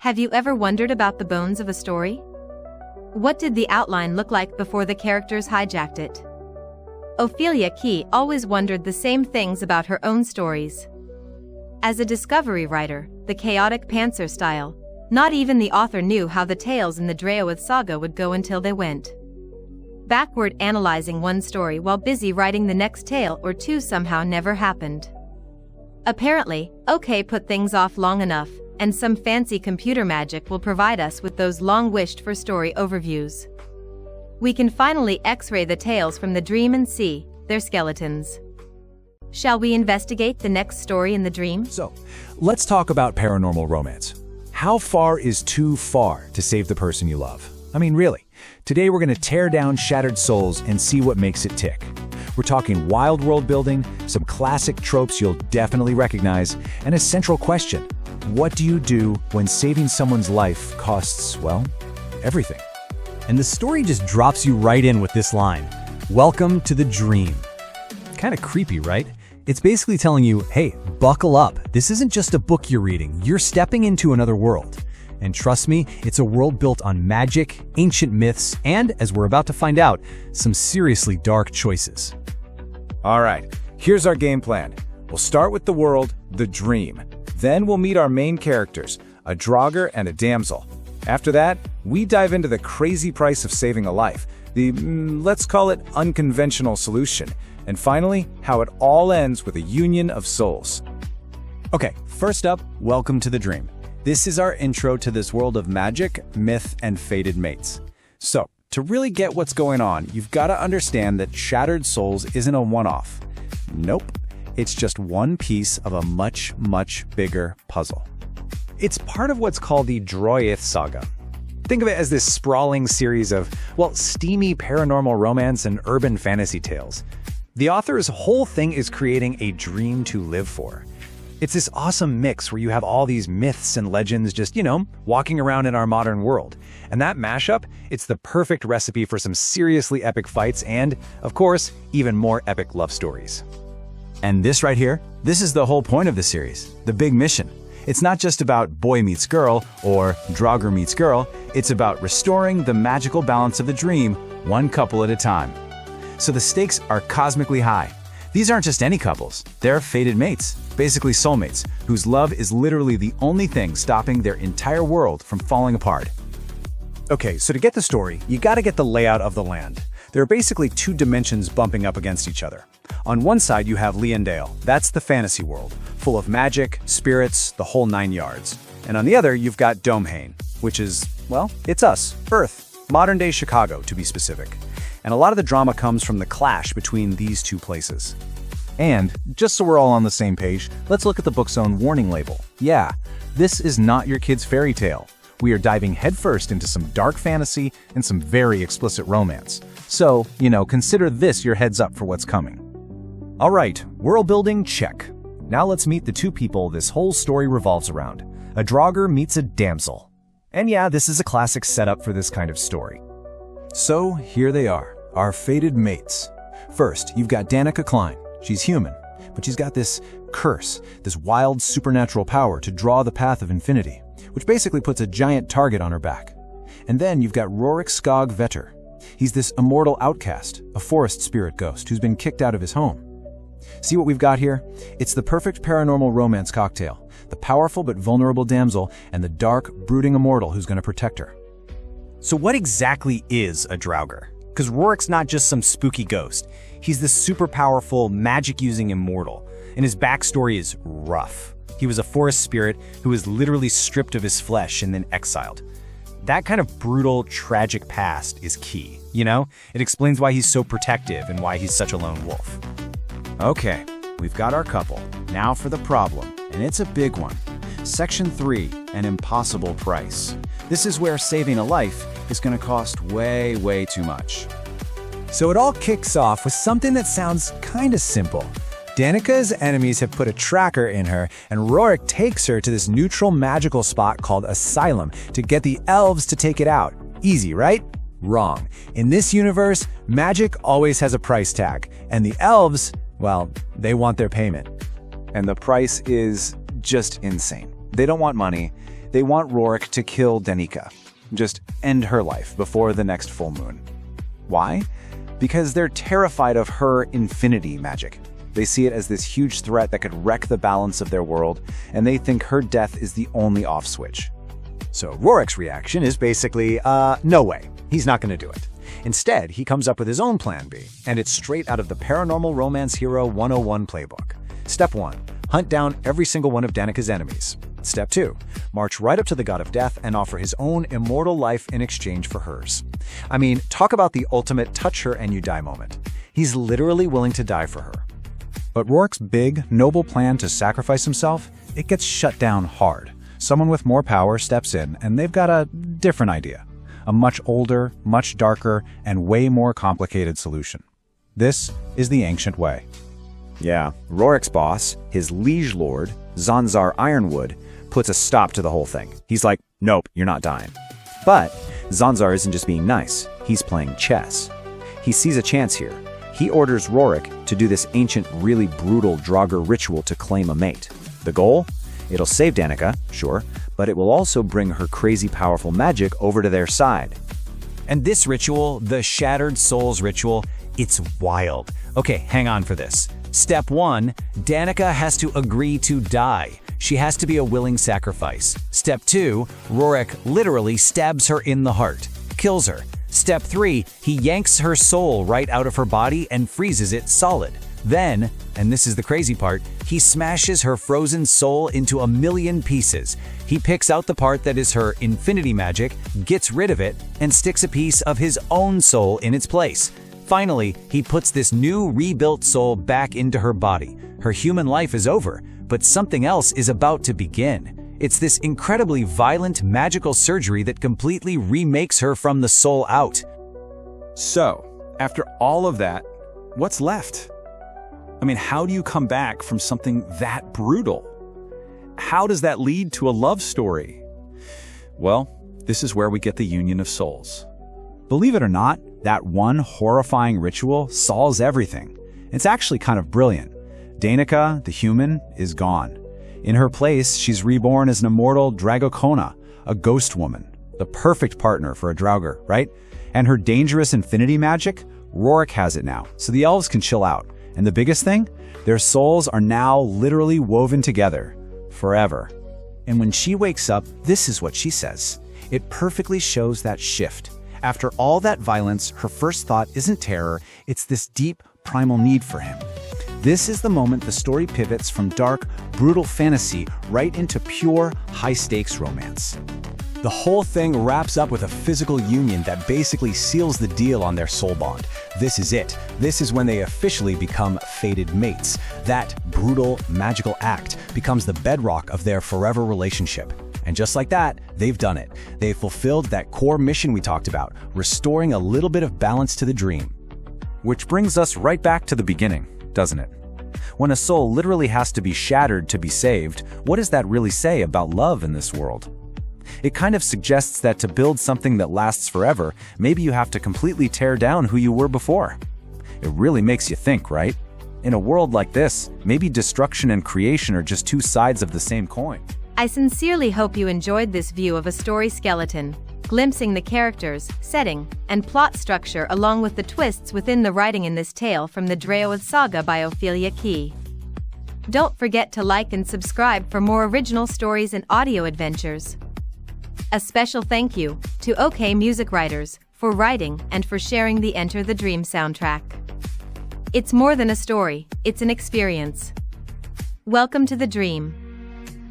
Have you ever wondered about the bones of a story? What did the outline look like before the characters hijacked it? Ophelia Kee always wondered the same things about her own stories. As a discovery writer, the chaotic pantser style, not even the author knew how the tales in the Draoithe Saga would go until they went backward, analyzing one story while busy writing the next tale or two somehow never happened. Apparently, OK put things off long enough, and some fancy computer magic will provide us with those long-wished-for story overviews. We can finally X-ray the tales from the dream and see their skeletons. Shall we investigate the next story in the dream? So, let's talk about paranormal romance. How far is too far to save the person you love? I mean, really. Today we're going to tear down shattered souls and see what makes it tick. We're talking wild world building, some classic tropes you'll definitely recognize, and a central question. What do you do when saving someone's life costs, well, everything? And the story just drops you right in with this line. Welcome to the dream. Kind of creepy, right? It's basically telling you, hey, buckle up. This isn't just a book you're reading. You're stepping into another world. And trust me, it's a world built on magic, ancient myths, and, as we're about to find out, some seriously dark choices. All right, here's our game plan. We'll start with the world, the dream. Then we'll meet our main characters, a draugr and a damsel. After that, we dive into the crazy price of saving a life, the, let's call it unconventional solution, and finally, how it all ends with a union of souls. Okay, first up, welcome to the dream. This is our intro to this world of magic, myth, and fated mates. So, to really get what's going on, you've got to understand that Shattered Souls isn't a one-off. Nope. It's just one piece of a much, much bigger puzzle. It's part of what's called the Draoithe Saga. Think of it as this sprawling series of, well, steamy paranormal romance and urban fantasy tales. The author's whole thing is creating a dream to live for. It's this awesome mix where you have all these myths and legends just, walking around in our modern world. And that mashup, it's the perfect recipe for some seriously epic fights and, of course, even more epic love stories. And this right here, this is the whole point of the series, the big mission. It's not just about boy meets girl or draugr meets girl, it's about restoring the magical balance of the dream, one couple at a time. So the stakes are cosmically high. These aren't just any couples, they're fated mates, basically soulmates, whose love is literally the only thing stopping their entire world from falling apart. Okay, so to get the story, you gotta get the layout of the land. There are basically two dimensions bumping up against each other. On one side, you have Leondale. That's the fantasy world, full of magic, spirits, the whole 9 yards. And on the other, you've got Domhain, which is, well, it's us, Earth, modern-day Chicago, to be specific. And a lot of the drama comes from the clash between these two places. And, just so we're all on the same page, let's look at the book's own warning label. Yeah, this is not your kid's fairy tale. We are diving headfirst into some dark fantasy and some very explicit romance. So, consider this your heads up for what's coming. All right, world building, check. Now let's meet the two people this whole story revolves around. A draugr meets a damsel. And yeah, this is a classic setup for this kind of story. So, here they are, our fated mates. First, you've got DaniKa. She's human, but she's got this curse, this wild supernatural power to draw the path of infinity, which basically puts a giant target on her back. And then you've got RoriK. He's this immortal outcast, a forest spirit ghost who's been kicked out of his home. See what we've got here? It's the perfect paranormal romance cocktail, the powerful but vulnerable damsel and the dark, brooding immortal who's going to protect her. So what exactly is a draugr? Because RoriK's not just some spooky ghost. He's this super powerful, magic-using immortal, and his backstory is rough. He was a forest spirit who was literally stripped of his flesh and then exiled. That kind of brutal, tragic past is key, It explains why he's so protective and why he's such a lone wolf. Okay, we've got our couple. Now for the problem, and it's a big one. Section 3, an impossible price. This is where saving a life is going to cost way, way too much. So it all kicks off with something that sounds kind of simple. DaniKa's enemies have put a tracker in her, and RoriK takes her to this neutral magical spot called Asylum to get the elves to take it out. Easy, right? Wrong. In this universe, magic always has a price tag, and the elves, well, they want their payment. And the price is just insane. They don't want money. They want RoriK to kill DaniKa. Just end her life before the next full moon. Why? Because they're terrified of her infinity magic. They see it as this huge threat that could wreck the balance of their world, and they think her death is the only off switch. So RoriK's reaction is basically, no way. He's not going to do it. Instead, he comes up with his own plan B, and it's straight out of the Paranormal Romance Hero 101 playbook. Step 1. Hunt down every single one of DaniKa's enemies. Step 2. March right up to the god of death and offer his own immortal life in exchange for hers. I mean, talk about the ultimate touch her and you die moment. He's literally willing to die for her. But RoriK's big, noble plan to sacrifice himself, it gets shut down hard. Someone with more power steps in, and they've got a different idea. A much older, much darker, and way more complicated solution. This is the ancient way. Yeah, RoriK's boss, his liege lord, Zanzar Ironwood, puts a stop to the whole thing. He's like, nope, you're not dying. But Zanzar isn't just being nice, he's playing chess. He sees a chance here. He orders RoriK to do this ancient, really brutal Draugr ritual to claim a mate. The goal? It'll save DaniKa, sure, but it will also bring her crazy powerful magic over to their side. And this ritual, the Shattered Souls ritual, it's wild. Okay, hang on for this. Step 1, DaniKa has to agree to die. She has to be a willing sacrifice. Step 2, RoriK literally stabs her in the heart, kills her. Step 3, he yanks her soul right out of her body and freezes it solid. Then, and this is the crazy part, he smashes her frozen soul into a million pieces. He picks out the part that is her infinity magic, gets rid of it, and sticks a piece of his own soul in its place. Finally, he puts this new rebuilt soul back into her body. Her human life is over, but something else is about to begin. It's this incredibly violent magical surgery that completely remakes her from the soul out. So, after all of that, what's left? I mean, how do you come back from something that brutal? How does that lead to a love story? Well, this is where we get the union of souls. Believe it or not, that one horrifying ritual solves everything. It's actually kind of brilliant. DaniKa, the human, is gone. In her place, she's reborn as an immortal Dragochona, a ghost woman, the perfect partner for a Draugr, right? And her dangerous infinity magic, RoriK has it now, so the elves can chill out. And the biggest thing? Their souls are now literally woven together, forever. And when she wakes up, this is what she says. It perfectly shows that shift. After all that violence, her first thought isn't terror, it's this deep, primal need for him. This is the moment the story pivots from dark, brutal fantasy right into pure, high-stakes romance. The whole thing wraps up with a physical union that basically seals the deal on their soul bond. This is it. This is when they officially become fated mates. That brutal, magical act becomes the bedrock of their forever relationship. And just like that, they've done it. They've fulfilled that core mission we talked about, restoring a little bit of balance to the dream. Which brings us right back to the beginning, doesn't it? When a soul literally has to be shattered to be saved, what does that really say about love in this world? It kind of suggests that to build something that lasts forever, maybe you have to completely tear down who you were before. It really makes you think, right? In a world like this, maybe destruction and creation are just two sides of the same coin. I sincerely hope you enjoyed this view of a story skeleton, glimpsing the characters, setting, and plot structure along with the twists within the writing in this tale from the Draoithe Saga by Ophelia Kee. Don't forget to like and subscribe for more original stories and audio adventures. A special thank you to OK Music Writers for writing and for sharing the Enter the Dream soundtrack. It's more than a story, it's an experience. Welcome to the dream.